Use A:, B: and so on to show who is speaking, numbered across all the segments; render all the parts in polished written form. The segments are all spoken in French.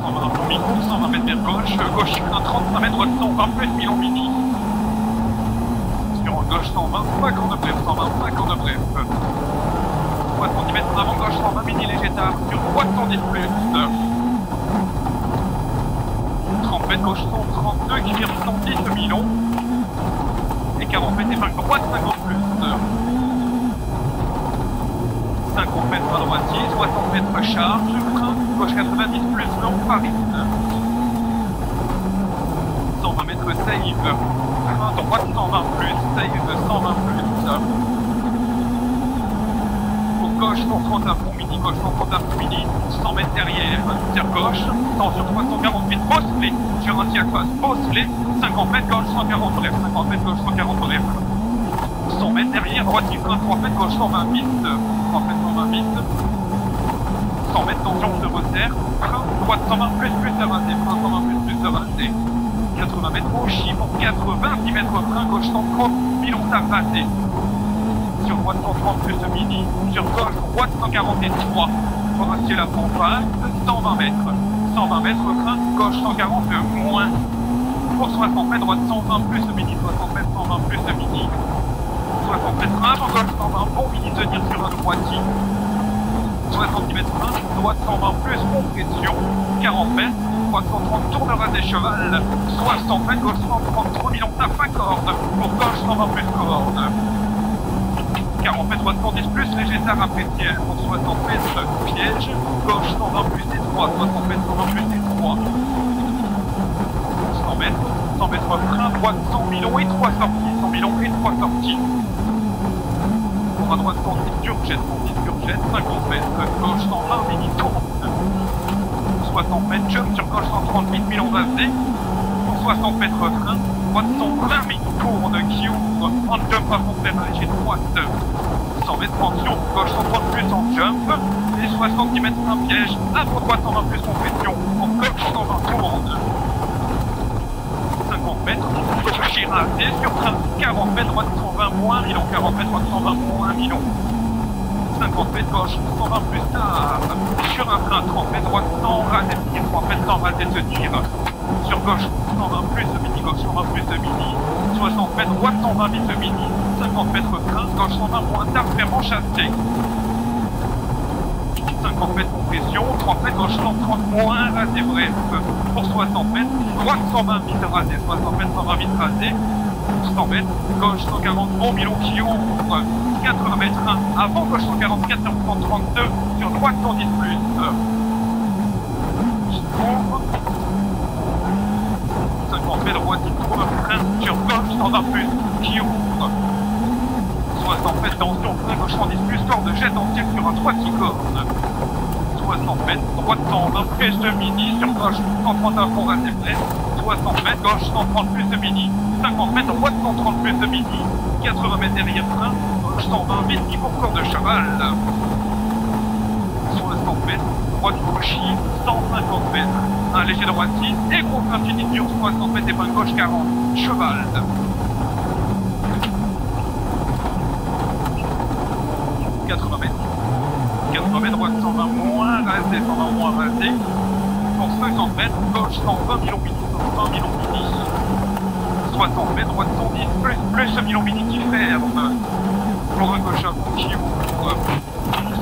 A: 120 pour mi, 120 mètres vers gauche, gauche écran 35 mètres, droite 120 plus Milan Mini. Sur gauche 120, 5 ans de bref, 120, 5 ans de bref. 70 mètres en avant, gauche 120 mini léger tard, sur droite 110 plus. 30 mètres gauche 132 qui vient 110 Milan. Et 40 mètres et 5 droite, 50 plus. 50 mètres à droite, 60 mètres charge, frein, gauche 90 plus, long, Paris. 120 mètres save, frein droite 120 plus, save 120 plus. Pour gauche 130 à fond mini, gauche 130 à fond mini, 100 mètres derrière, tir gauche, 100 sur 348, bosse-les, sur un tir face, bosse-les, 50 mètres gauche 140 bref, 50 mètres gauche 140 bref. 100 mètres derrière, droite du frein, 3 mètres gauche 120 bis, 3 mètres 120 bis, 100 mètres tension de resserre, frein, droite 120 plus de raté, frein 120 plus de raté, 80 mètres au chiffre, 90 mètres frein, gauche 130, pilon à raté, sur droite 130 plus de mini, sur gauche, droite 143, pour rester la pompe, 120 mètres, 120 mètres frein, gauche 140 moins, pour 60 mètres, droite 120 plus de mini, 60 mètres 120 plus de mini, 60 mètres avant gauche 120, bon mini tenir sur un droitier. 70 mètres 1, droite 120 plus compression. 40 mètres, droite 130 tour de rasé cheval. 60 mètres, gauche 133 millions à fin corde. Pour gauche 120 plus corde. 40 mètres, droite 110 plus léger tard apprécié. Pour 60 mètres, piège. Gauche 120 plus étroit. 60 mètres 120 plus étroit. 100 mètres frein, droite 100 millions et 3 sorties. 100 millions et 3 sorties. Pour à droite 110 d'urgette, 50 mètres, gauche 120 mini tourne. 60 mètres jump sur gauche 138 millions rasés. Pour 60 mètres frein, droite 120 mini tourne qui ouvre en jump à fond à léger droite. 100 mètres tension, gauche 130 plus en jump. Et 70 mètres un piège, avant droite 120 plus compression. En gauche 120 tourne. 50 mètres, gauche rasé sur train 40 mètres, droite 120 moins, Milan 40 mètres, droite 120 moins, Milan 50 mètres gauche, 120 plus tard, sur un frein 30 mètres, droite 100 rasé, 3 mètres 100 rasé tenir, sur gauche 120 plus de mini, gauche 120 plus de mini, 60 mètres, droite 120 bis de mini, 50 mètres frein, gauche 120 moins tard, fermement chassé. 50 mètres compression, 30 mètres gauche 130 moins rasé bref, pour 60 mètres, droite 120 bis rasé, 60 mètres 120 bis rasé, 100 mètres, gauche 140 bon Milan qui ouvre, 80 mètres 1, avant gauche 144 sur 132, sur droite 110 plus, qui ouvre, 50 mètres droite il trouve un frein, sur gauche 120 plus, qui ouvre, 60 mètres tension, frein gauche 110 plus, corde jet entière sur un 3 qui corne. 60 mètres, droite 120 plus de mini, sur gauche 130 à fond rasé bref, 60 mètres, gauche 130 plus de mini, 50 mètres, droite 130 plus de mini, 80 mètres derrière frein, gauche 120 mini pour corps de cheval, 60 mètres, droite gauche 150 mètres, un léger droitier et gros frein fini sur 60 mètres et point gauche 40, cheval. 80 mètres. 80 mètres, droite 120 moins rasé, 120 moins rasé. Pour 50 mètres, gauche 120 millions mini, 120 millions mini. 60 mètres, droite 110 plus millions mini qui ferme. Pour un gauche à fond qui ouvre.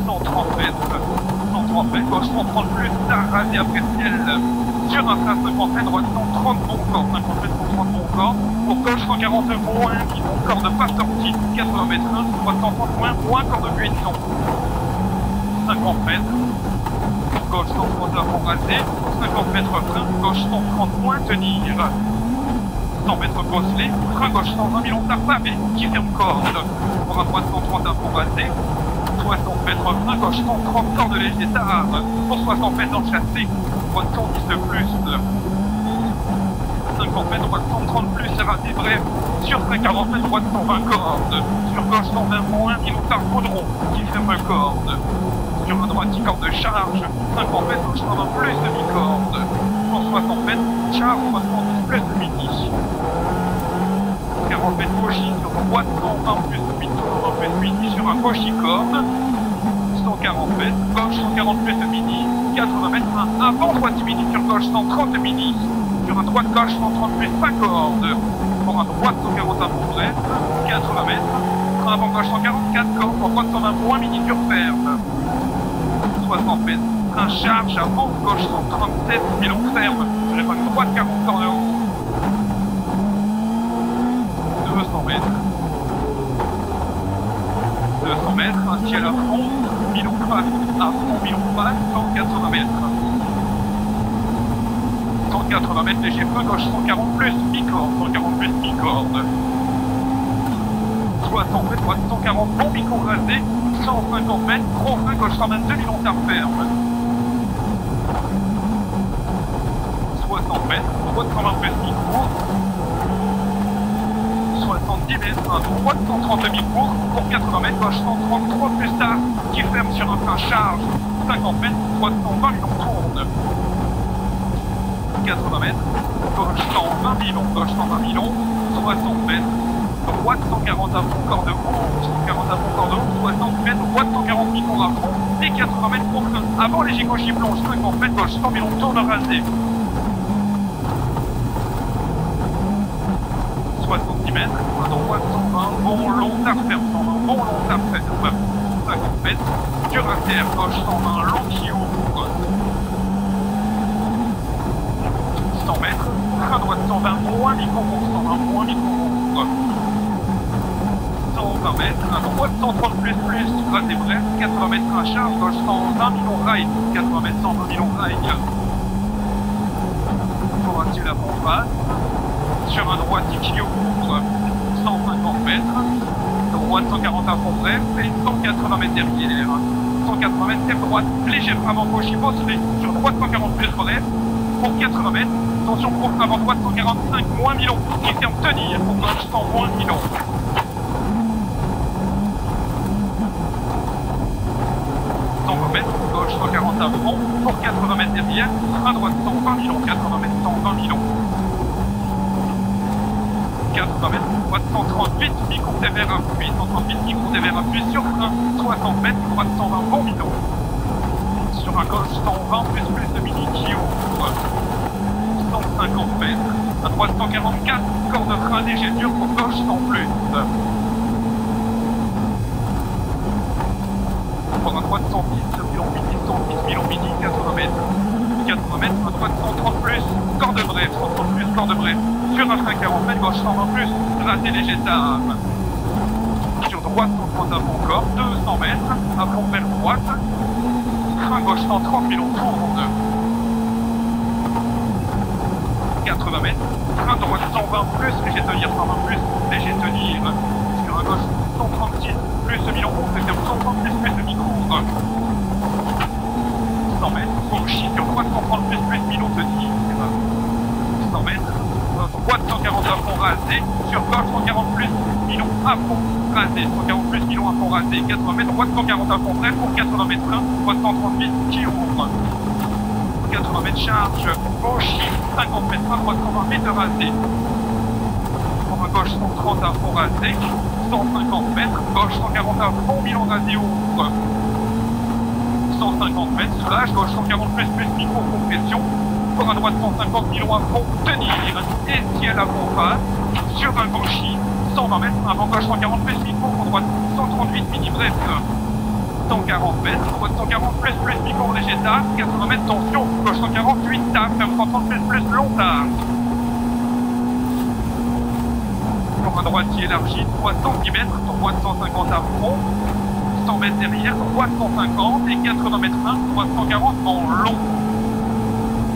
A: 130 mètres, 130 mètres, gauche 130 plus tard rasé après ciel. Sur un frein 50 mètres, droite 130 bon corps, 50 mètres 130 bon corps. Pour gauche 140 moins, qui bon corps de pas sorti, 80 mètres 1, droite 130 moins corps de buisson. 50 mètres, gauche 130 à fond rasé, 50 mètres frein, gauche 130 moins tenir, 100 mètres bosselé, frein gauche 120 millions tard pavé, qui ferme corde, pour un droite 130 à fond rasé, 60 mètres frein, gauche 130 corde léger tard, pour 60 mètres en chassé, droite 110 de plus, 50 mètres, droite 130 plus, raté bref, sur 40 mètres, droite 120 cordes, sur gauche 120 moins, millions tard caudron, qui ferme corde, sur un droite corde de charge, 50 mètres, gauche 120 plus demi-corde, pour 60 mètres, charge 70 plus de mini, 40 mètres gauche sur droite 120 plus demi-tour, 120 plus mini sur un gauche corde, 140 mètres, gauche 140 plus de mini, 80 mètres, un avant droite mini sur gauche 130 de mini, sur un droite gauche 130 plus 5 cordes, pour un droite 140 avant bref, 80 mètres, un avant gauche 144 cordes, pour droite 120 moins mini sur ferme, 60 mètres, un charge avant gauche 137 milon ferme, sur une droite 40 cordes de haut, 200 mètres. 200 mètres, un ciel à fond, milon face, à fond, milon face, 180 mètres. 180 mètres, léger feu, gauche 140 plus, mi-corde, 140 plus, mi-corde. 60 mètres, droite 140, bon micro rasé, 150 mètres, gros frein, gauche 122 milon tard ferme. 60 mètres, droite 120 plus, micro. 70 mètres, un droite 130 demi-cours pour 80 mètres, gauche 133 plus tard, qui ferme sur un frein charge, 50 mètres, droite 120 milon tourne. 80 mètres, gauche 120 milon, gauche 120 milon, 60 mètres, droite 140 à fond, corde haut, 140 à fond, corde haut, 60 mètres, droite 140 micros à fond, et 80 mètres pour frein. Avant les gauche plonge, 50 mètres, gauche 100 milon tourne rasé. 70 mètres, à droite 120, bon long tard ferme, 120, bon long tard ferme, 50 mètres, sur un terre, gauche 120, long qui ouvre, 100 mètres, frein droite 120, moins micro pour 120, moins micro ouvre, 120 mètres, à droite 130 plus, raté bref, 80 mètres à charge, gauche 120 milon rail, 80 mètres 120 milon rail, pour un ciel à fond face, sur un droite qui ouvre 150 mètres, droite 140 à fond bref et 180 mètres derrière. 180 mètres terre droite, léger avant gauche il bosse sur droite 140 plus bref pour 80 mètres. Attention pour avant droite 145 moins milon qui ferme tenir pour gauche 100 moins milon. 120 mètres, gauche 140 à fond pour 80 mètres derrière, à droite 120 milon, 80 mètres 120 milon. 80 mètres, droite 138, micro TVR appui, 138, micro TVR appui sur frein, 60 mètres, droite 120, bon milon. Sur un gauche 120, plus de mini qui ouvre, 150 mètres, à droite 144, corps de frein léger dur pour gauche 100 plus. Pour un droite 110, milon mini, 110, milon mini, 80 mètres. 80 mètres, à droite 130 plus, corps de bref, 130 plus, corps de bref. Sur un frein 40 mètres, gauche 120 plus, raté léger tard. Sur droite 130 à fond corps, 200 mètres, à fond vers droite. Frein gauche 130 milon tourne. 80 mètres, frein droite 120 plus, léger tenir 120 plus, léger tenir. Sur un gauche 136 plus milon, c'est 130 plus de micro. 100 mètres, gauche sur droite 130 plus milon tenir. 100 mètres, droite 140 à fond rasé, sur gauche 140 plus milon à fond rasé, 140 plus milon à fond rasé, 80 mètres, droite 140 à fond bref pour 80 mètres 1, droite 138 qui ouvre. 80 mètres charge, gauche 50 mètres 1, droite 120 mètres rasé. Pour un gauche 130 à fond rasé, 150 mètres, gauche 140 à fond milon rasé ouvre. 150 mètres, slash, gauche 140 plus micro compression. Pour un droite 150 milon à fond, tenir, et ciel à fond face, sur un gauchis, 120 mètres, avant gauche 140 plus micro, pour droite 138 mini bref, 140 mètres, droite 140 plus micro léger tard, 80 mètres tension, gauche 148 tard, ferme 130 plus long tard. Pour un droitier élargi, 3 cm, droite 150 à fond, 100 mètres derrière, droite 150 et 80 mètres 1, droite 140 en long.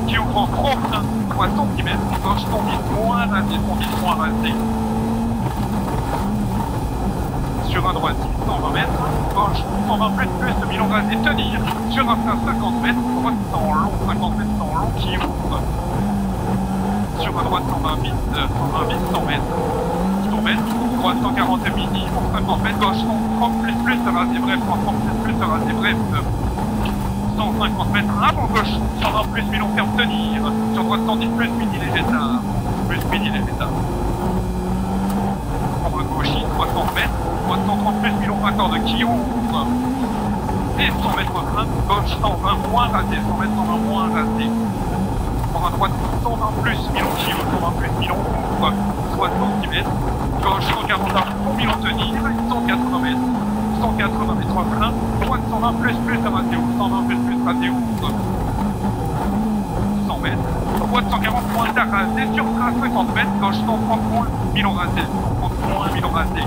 A: Qui ouvre en gros frein, 3 cm, gauche 110 moins rasé, 110 moins rasé. Sur un droite 120 mètres, gauche 120 plus milon rasé, tenir. Sur un frein 50 mètres, droite 100 long, 50 mètres 100 long qui ouvre. Sur un droite 120 bis, 100 mètres. 100 mètres, droite 140 mini pour 50 mètres, gauche 130 plus rasé bref, 130 plus rasé bref. 150 mètres avant gauche, 120 plus milon ferme tenir, sur droite 110 plus mini léger tard, plus mini léger tard. Pour un gauchis, 300 mètres, droite 130 plus milon accord de qui ouvre. et 100 mètres frein, gauche 120 moins raté, 100 mètres 120 moins raté. Pour à droite 120 plus Milon qui ouvre, 120 plus Milon ouvre, 60 mètres, gauche 140 pour Milon tenir, 180 mètres, 180 mètres frein, droite 120 plus raté ouvre, 120 plus raté ouvre, 100 mètres, droite 140 moins raté, sur trace 50 mètres, gauche 130 moins Milon raté, 130 moins Milon raté,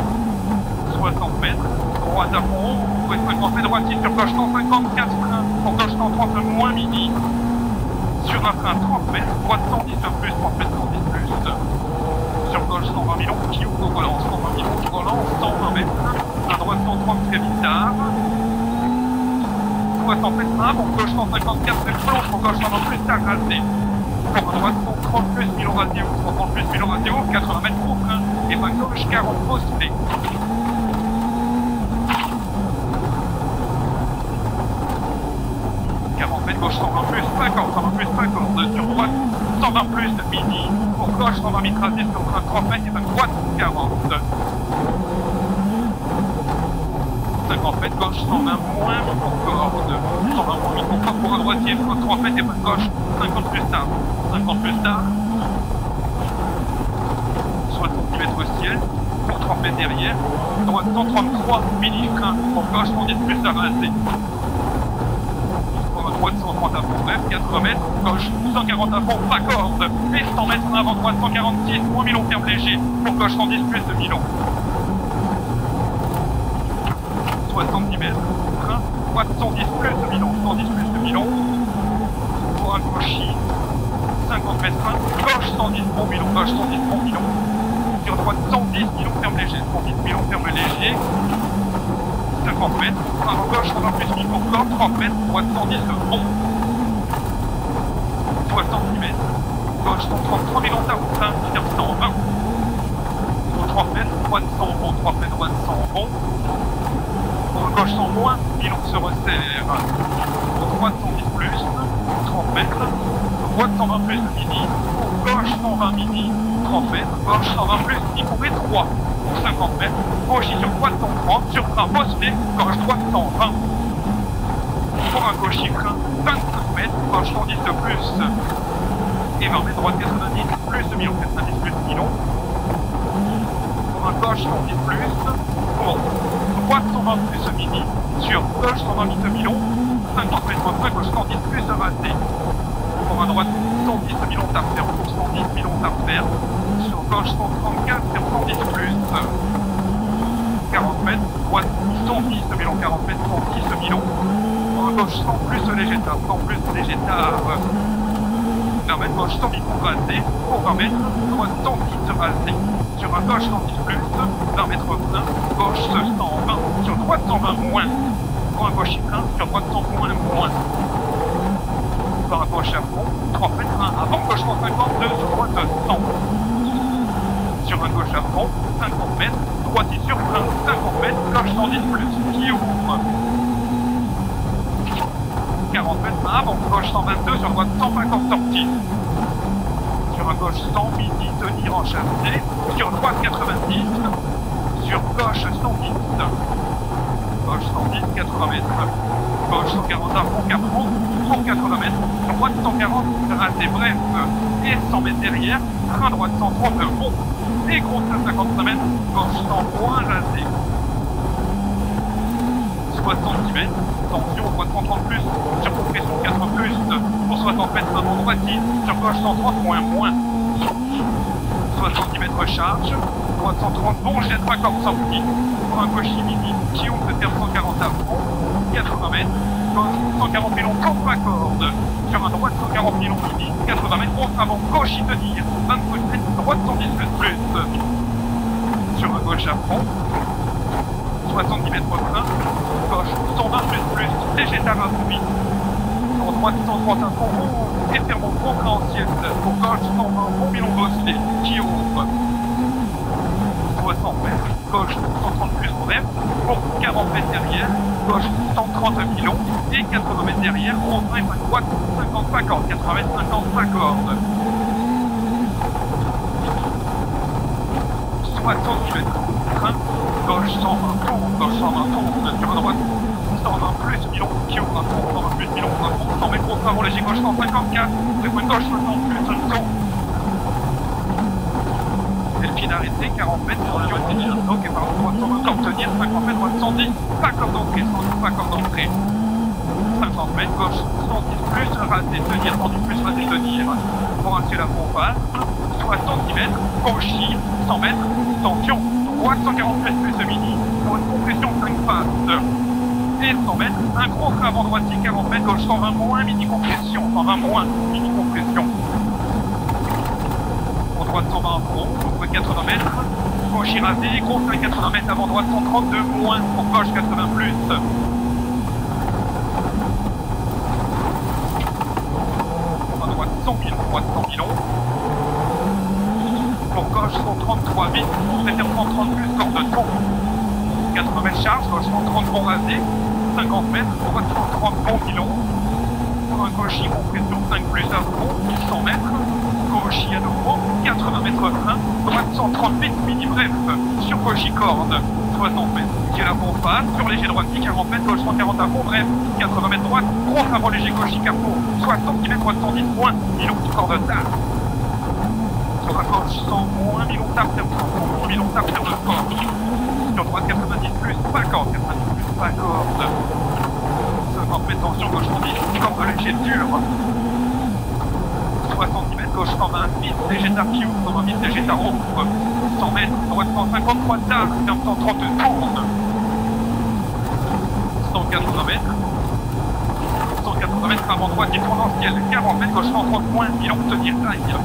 A: 60 mètres, droite à fond, 50 mètres, droite sur gauche 154 frein, pour gauche 130 moins mini, sur un frein 30 mètres, droite 110 plus, 30 mètres 110 plus, sur gauche 120 Milon qui ouvre au volant, 120 Milon au volant, 120 mètres, à droite 130 très bizarre, 60 mètres 1, pour gauche 154 très plonge, pour gauche 120 plus tard raté, pour à droite 130 plus Milon radio, 130 plus Milon radio, 80 mètres au frein, et ma gauche 40 postulé. 40 mètres gauche 120 plus 50, 120 plus 50, sur droite 120 plus mini, pour gauche 120 mètres rasé sur frein 30 mètres et ma droite 40. 50 mètres gauche 120 moins pour corde, 120 moins mi pour corde pour un droitier, frein 30 mètres et ma gauche 50 plus tard, 50 plus tard, 60 mètres au ciel, pour 30 mètres derrière, droite 133 mini frein, pour gauche 110 plus à raser. Droite 130 à fond, bref, 80 mètres, gauche 140 à fond, pas corde, et 100 mètres en avant, droite 146, moins Milon ferme léger, pour gauche 110 plus de Milon. 70 mètres, frein, droite 110 plus de Milon, 110 plus de Milon, pour un gauchis, 50 mètres frein, gauche 110 pour Milon, gauche 110 pour Milon, sur droite 110, Milon ferme léger, 110 Milon ferme léger, 50 mètres, avant gauche 120 plus mi pour corde, 30 mètres, droite 110 de fond, 70 mètres, gauche 133 Milon tard, frein, ferme 120, pour 30 mètres, droite 100 bon, 30 mètres, droite 100 bon, pour gauche 100 moins, Milon se resserre, pour droite 110 plus, 30 mètres, droite 120 plus de mini, pour gauche 120 mini, 30 mètres, gauche 120 plus, il pourrait 3. Pour 50 mètres, gauche sur droite 130, sur frein posté, gauche droite 120. Pour un gauche frein, 25 mètres, gauche 110 de plus, et 20 mètres, droite 90, plus de Milon, 90 plus de Milon. Pour un gauche 110 plus, pour droite 120 plus de mini, sur gauche 120 de Milon, 50 mètres, frein, gauche 110 plus de raté. Pour un droite 110 de Milon Tarfer, pour 110 Milon Tarfer, sur gauche 134, sur 110 plus, 40 mètres, droite 110 de Milon, 40 mètres, 110 de Milon, pour un gauche 100 plus de léger tard, 100 plus de léger tard, 20 mètres, gauche 110 pour raté, pour 20 mètres, droite 110 de raté, sur un gauche 110 plus, 20 mètres frein, gauche 120, sur droite 120 moins, pour un gauche frein, sur droite 100 moins, par un gauche à fond, 30 mètres, avant gauche 152, sur droite 100. Sur un gauche à fond, 50 mètres, droitier sur frein, 50 mètres, gauche 110 plus, qui ouvre. 40 mètres, avant gauche 122, sur droite 150 sorties. Sur un gauche 100, midi, tenir en chassé, sur droite 90, sur gauche 110. Gauche 110, 80 mètres, gauche 140 à fond, 40, 180 mètres, droite 140, raté, bref, et 100 mètres derrière, frein droite 130, bon, et gros 50 mètres, gauche 100 moins raté. 70 mètres, tension, droite 130 plus, sur compression 4 plus, pour 60 mètres avant droitier, sur gauche 130 moins. 70 mètres charge, droite 130, bon, jette pas comme sorti, pour un gauche mini, qui ouvre le terme 140 à fond, 80 mètres, gauche 140 Milon, comme pas corde, sur un droite 140 Milon mini, 80 mètres, on avant gauche y tenir, 25 mètres, droite 110 plus, sur un gauche à fond, 70 mètres frein, gauche 120 plus, léger tard à fond, sur droite 130 à fond, et ferme au fond ancienne, pour gauche 120, bon Milon bossé, qui ouvre. 60 mètres, gauche 130 plus bref, pour 40 mètres derrière, gauche 130 Milon, et 80 mètres derrière, on frein et droite 50-50, 80 mètres 50-50. 70 mètres, frein, gauche 120 tourne, gauche 120 tourne, sur la droite 120 plus, Milon qui ouvre un fond, 120 plus, Milon ouvre un fond, 100 mètres contre avant léger gauche 154, point gauche 60 plus, un tour. Delphine arrêté, 40 mètres, tension, ok, par droite 120, encore tenir, 50 mètres, droite 110, pas corde d'entrée, 110, pas corde d'entrée. 50 mètres, gauche 110 plus, raté, tenir, 110 plus, raté, tenir. Pour arrêter la pompe, 60 mètres, gauche, 100 mètres, tension, droite 140 mètres plus mini, pour une compression 5 passes. Et 100 mètres, un gros frein avant droitier, 40 mètres, gauche 120 moins, mini compression, 120 moins, mini compression. Pour droite 120 gros, pour 80 mètres, gauche rasé, gros frein 80 mètres, avant droite 132 moins, pour gauche 80 plus. Pour droite 100 000, droite 100 000. Pour gauche 133 vite, pour traiter 130 plus, corde de tour. 80 mètres charge, gauche 130 bon rasé, 50 mètres, droite 130 bon pilon. Pour un gauchis, compression 5 plus à fond, 100 mètres, gauchis à nouveau, 80 mètres frein, droite 130 vite, mini bref, sur gauchis corde, 60 mètres. J'ai la pompe face, sur léger droitier, 40 mètres, gauche 140 à fond, bref, 80 mètres droite, gros avant léger gauchis capot, 60 mètres, droite 110 moins, milon corde tard. Sur la gauche 100 moins, milon tard, terme 100 milon tard, terme de corde. Sur droite 90 plus, pas corde, 90 plus, pas corde. 50 mètres, tension, gauche 110, corde léger dur. 70 mètres, gauche 120, vite, léger tard qui ouvre, 120 vite, léger tard ouvre. 100 mètres, droite 153 tard, terme 130 tourne. 180 mètres. 180 mètres avant droite, exponentielle, 40 mètres, gauche 130 moins, milon tenir taille.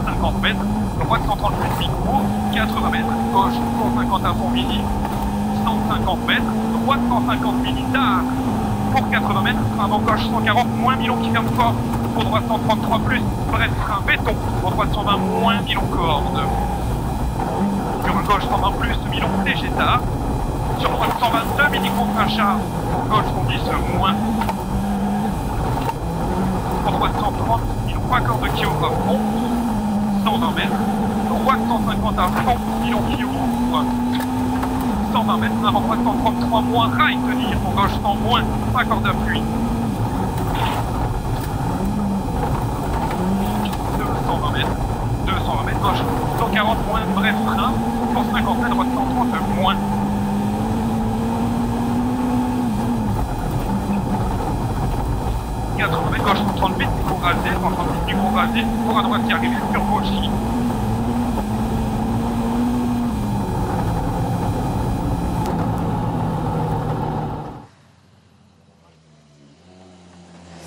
A: 50 mètres, droite 130 plus micro, 80 mètres, gauche 150 à fond mini, 150 mètres, droite 150 mini tard, pour 80 mètres, avant gauche 140 moins, milon qui ferme fort, pour droite 133 plus, bref frein béton, pour droite 120 moins, milon corde. Sur gauche 120 plus, milon léger tard, sur droite 122 mini contre un char, pour gauche 110 moins, pour droite 130, milon pas corde qui ouvre à fond, 120 mètres, droite 150 à fond, milon qui ouvre, 120 mètres, avant droite 133 moins, rail tenir, pour gauche 100 moins, pas corde d'appui. 220 mètres, gauche 140 moins, bref frein, 150 mètres, droite 130 moins. 80 mètres, gauche 130 vite, micro rasé, 130 vite, micro rasé, pour à droite qui arrive sur gauche.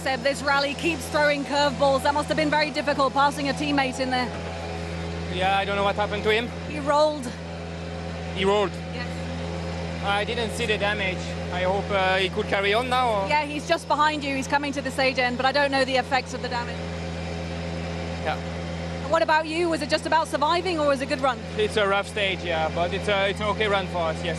B: Seb, this rally keeps throwing curveballs. That must have been very difficult passing a teammate in there.
C: Yeah, I don't know what happened to him.
B: He rolled.
C: He rolled.
B: Yes.
C: I didn't see the damage. I hope he could carry on now. Or...
B: Yeah, he's just behind you. He's coming to the stage end, but I don't know the effects of the damage.
C: Yeah.
B: And what about you? Was it just about surviving or was it a good run?
C: It's a rough stage, yeah, but it's an okay run for us, yes.